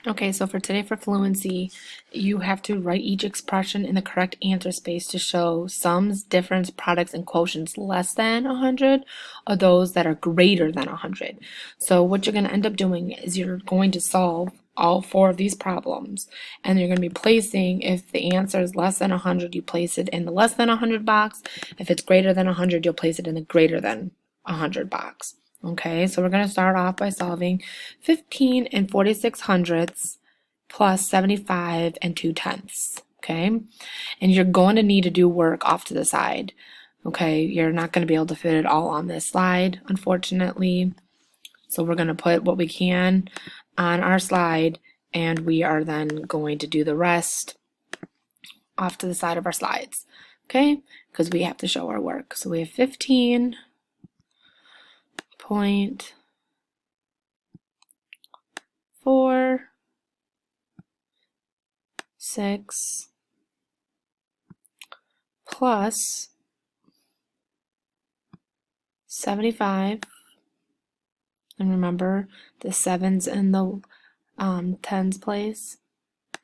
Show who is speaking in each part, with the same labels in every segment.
Speaker 1: Okay, so for today for fluency, you have to write each expression in the correct answer space to show sums, difference, products, and quotients less than 100 or those that are greater than 100. So what you're going to end up doing is you're going to solve all four of these problems, and you're going to be placing, if the answer is less than 100, you place it in the less than 100 box. If it's greater than 100, you'll place it in the greater than 100 box. Okay, so we're going to start off by solving 15 and 46 hundredths plus 75 and 2/10. Okay, and you're going to need to do work off to the side. Okay, you're not going to be able to fit it all on this slide, unfortunately. So we're going to put what we can on our slide, and we are then going to do the rest off to the side of our slides. Okay, because we have to show our work. So we have 15 point 4 6 plus 75, and remember the 7's in the 10's place,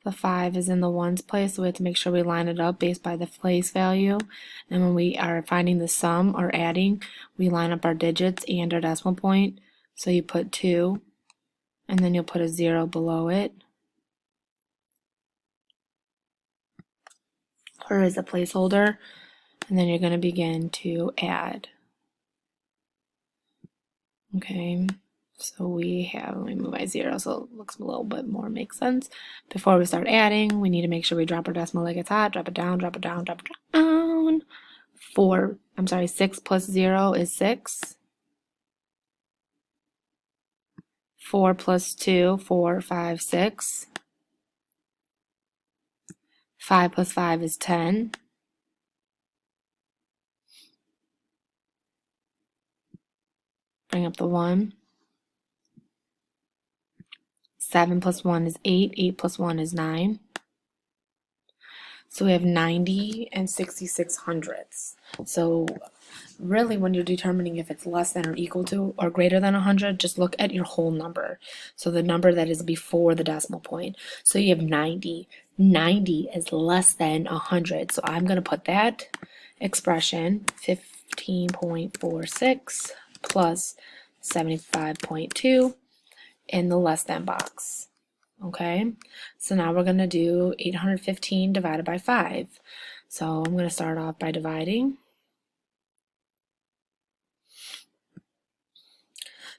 Speaker 1: the 5 is in the 1's place, so we have to make sure we line it up based by the place value. And when we are finding the sum or adding, we line up our digits and our decimal point. So you put 2, and then you'll put a 0 below it, or as a placeholder, and then you're going to begin to add. Okay, so we have, let me move my 0 so it looks a little bit more makes sense. Before we start adding, we need to make sure we drop our decimal like it's hot, drop it down, drop it down, drop it down. 6 plus 0 is 6. 4 plus 2, 4, 5, 6. 5 plus 5 is 10. Bring up the 1. 7 plus 1 is 8. 8 plus 1 is 9. So we have 90 and 66 hundredths. So really, when you're determining if it's less than or equal to or greater than 100, just look at your whole number. So the number that is before the decimal point. So you have 90. 90 is less than 100. So I'm going to put that expression, 15.46 plus 75.2, in the less than box. Okay, so now we're going to do 815 divided by 5. So I'm going to start off by dividing.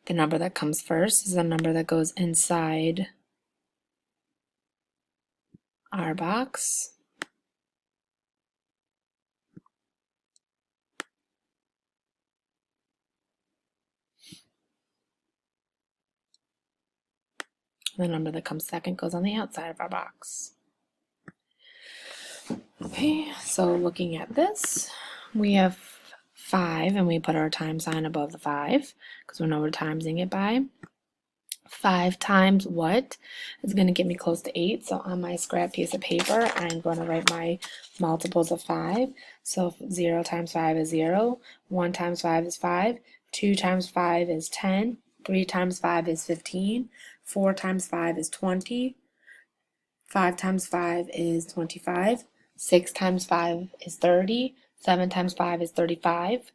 Speaker 1: The number that comes first is the number that goes inside our box. The number that comes second goes on the outside of our box. Okay, so looking at this, we have 5, and we put our times sign above the 5 because we know we're timesing it by. 5 times what is going to get me close to 8. So on my scrap piece of paper, I'm going to write my multiples of 5. So 0 times 5 is 0, 1 times 5 is 5, 2 times 5 is 10, 3 times 5 is 15, 4 times 5 is 20, 5 times 5 is 25, 6 times 5 is 30, 7 times 5 is 35,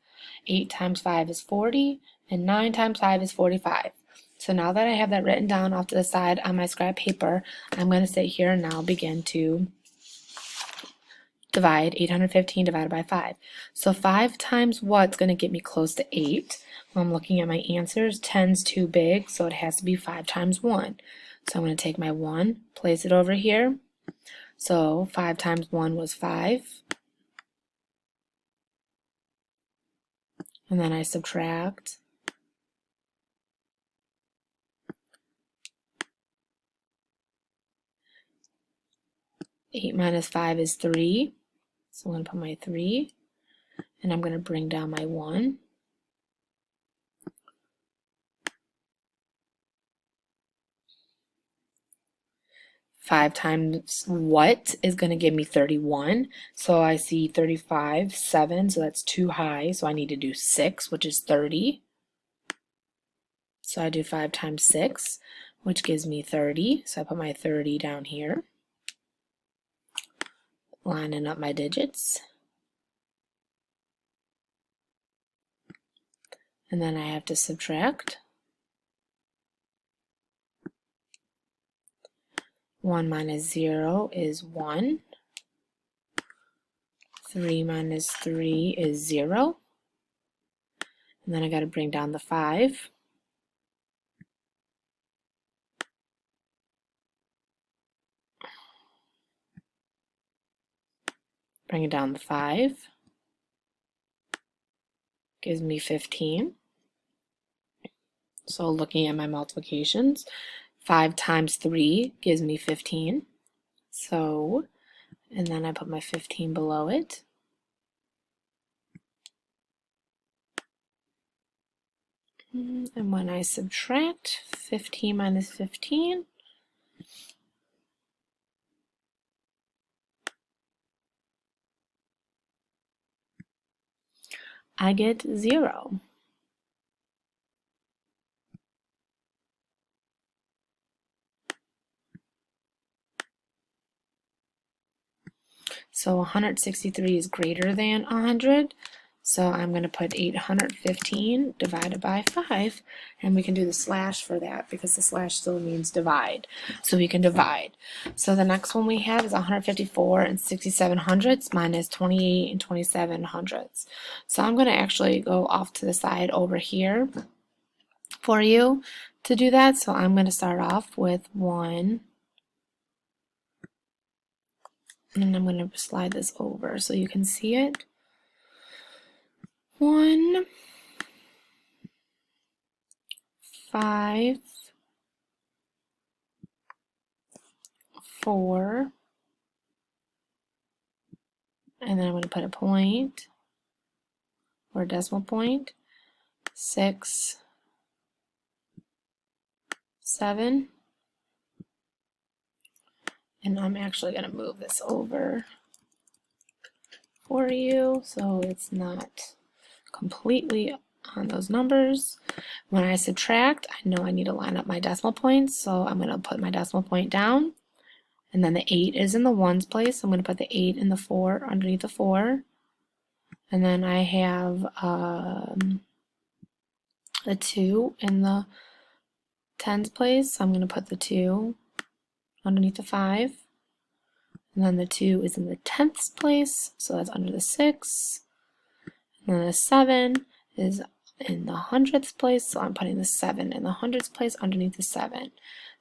Speaker 1: 8 times 5 is 40, and 9 times 5 is 45. So now that I have that written down off to the side on my scrap paper, I'm going to sit here and now begin to divide 815 divided by 5. So 5 times what's going to get me close to 8? Well, I'm looking at my answers. 10's too big, so it has to be 5 times 1. So I'm going to take my 1, place it over here. So 5 times 1 was 5. And then I subtract. Eight minus 5 is 3. So I'm going to put my 3. And I'm going to bring down my 1. 5 times what is going to give me 31. So I see 35, 7, so that's too high. So I need to do 6, which is 30. So I do 5 times 6, which gives me 30. So I put my 30 down here, lining up my digits. And then I have to subtract. 1 minus 0 is 1. 3 minus 3 is 0. And then I got to bring down the 5. Bring it down the 5. Gives me 15. So looking at my multiplications, 5 times 3 gives me 15. So, and then I put my 15 below it. And when I subtract 15 minus 15, I get 0. So 163 is greater than 100. So I'm going to put 815 divided by 5, and we can do the slash for that because the slash still means divide. So we can divide. So the next one we have is 154 and 67 hundredths minus 28 and 27 hundredths. So I'm going to actually go off to the side over here for you to do that. So I'm going to start off with 1. And I'm going to slide this over so you can see it. 1, 5, 4, and then I'm going to put a point or a decimal point, 6, 7, and I'm actually going to move this over for you so it's not completely on those numbers. When I subtract, I know I need to line up my decimal points, so I'm going to put my decimal point down. And then the 8 is in the ones place. I'm going to put the 8 and the 4 underneath the 4. And then I have the 2 in the tens place. So I'm going to put the 2 underneath the 5. And then the 2 is in the tenths place. So that's under the 6. And then the 7 is in the hundredths place. So I'm putting the 7 in the hundredths place underneath the 7.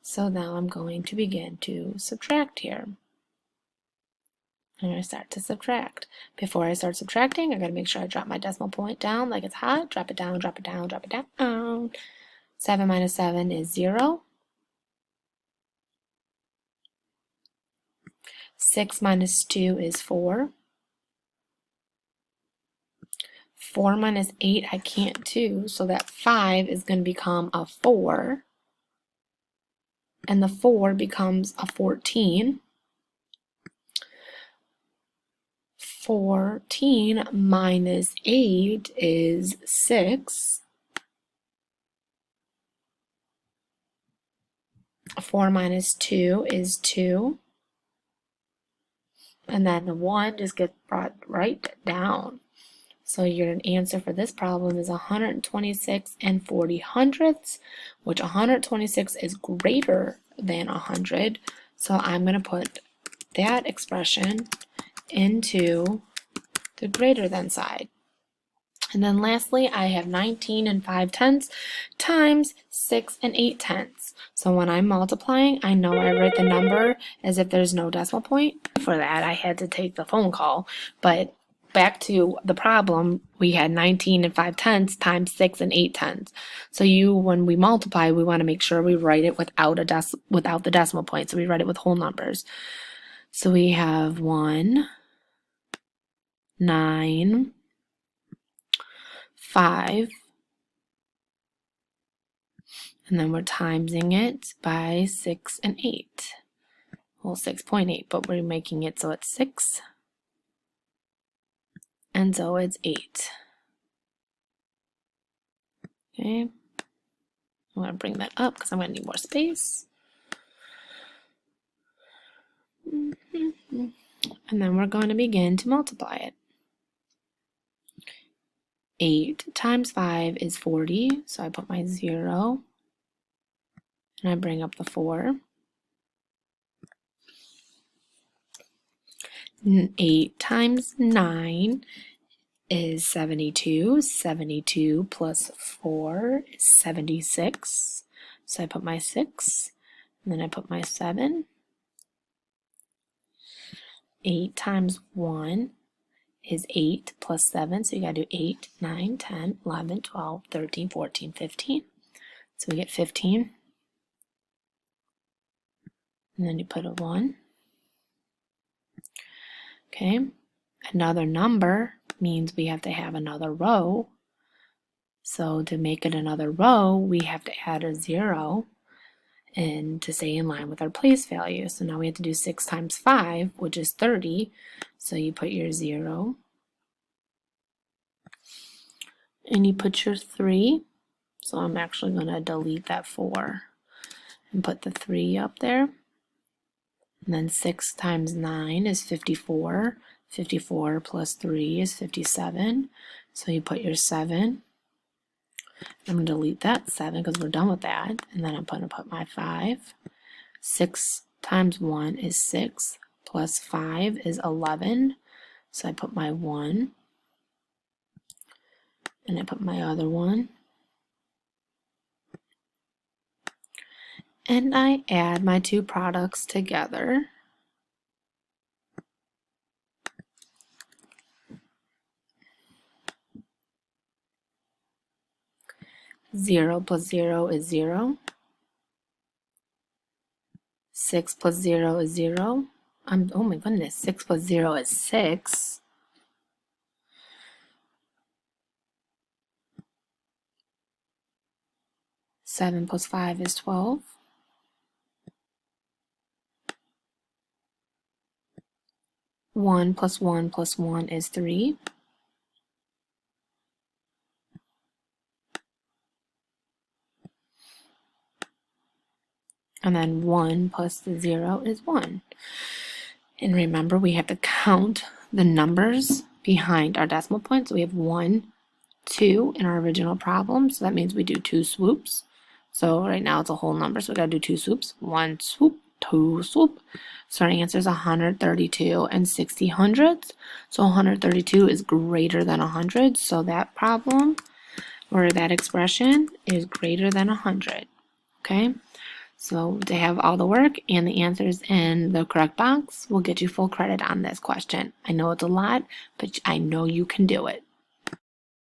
Speaker 1: So now I'm going to begin to subtract here. I'm going to start to subtract. Before I start subtracting, I got to make sure I drop my decimal point down like it's hot. Drop it down, drop it down, drop it down. 7 minus 7 is 0. 6 minus 2 is 4. 4 minus 8 I can't do, so that 5 is going to become a 4. And the 4 becomes a 14. 14 minus 8 is 6. 4 minus 2 is 2. And then the 1 just gets brought right down. So your answer for this problem is 126 and 40 hundredths, which 126 is greater than 100. So I'm going to put that expression into the greater than side. And then lastly, I have 19 and 5 tenths times 6 and 8 tenths. So when I'm multiplying, I know I write the number as if there's no decimal point. For that, I had to take the phone call. But back to the problem, we had 19 and 5 tenths times 6 and 8 tenths. So when we multiply, we want to make sure we write it without the decimal point. So we write it with whole numbers. So we have 1, 9, 5, and then we're timesing it by 6 and 8. Well, 6.8, but we're making it so it's 6, and so it's 8. Okay. I'm going to bring that up because I'm going to need more space. And then we're going to begin to multiply it. 8 times 5 is 40, so I put my 0, and I bring up the 4. 8 times 9 is 72. 72 plus 4 is 76. So I put my 6, and then I put my 7. 8 times 1 is 8 plus 7, so you gotta do 8, 9, 10, 11, 12, 13, 14, 15. So we get 15. And then you put a 1. Okay, another number means we have to have another row. So to make it another row, we have to add a 0 and to stay in line with our place value. So now we have to do 6 times 5, which is 30. So you put your 0 and you put your 3. So I'm actually going to delete that 4 and put the 3 up there. And then 6 times 9 is 54. 54 plus 3 is 57. So you put your 7. I'm going to delete that 7 because we're done with that. And then I'm going to put my 5. 6 times 1 is 6. Plus 5 is 11. So I put my 1. And I put my other 1. And I add my two products together. Zero plus 0 is 0. 6 plus 0 is 0. Oh my goodness, 6 plus 0 is 6. 7 plus 5 is 12. 1 plus 1 plus 1 is 3. And then 1 plus the 0 is 1. And remember, we have to count the numbers behind our decimal points. So we have 1, 2 in our original problem. So that means we do 2 swoops. So right now it's a whole number, so we got to do 2 swoops. 1 swoop, 2 swoop. So our answer is 132 and 60 hundredths. So 132 is greater than 100. So that problem, or that expression, is greater than 100. Okay? So to have all the work and the answers in the correct box will get you full credit on this question. I know it's a lot, but I know you can do it.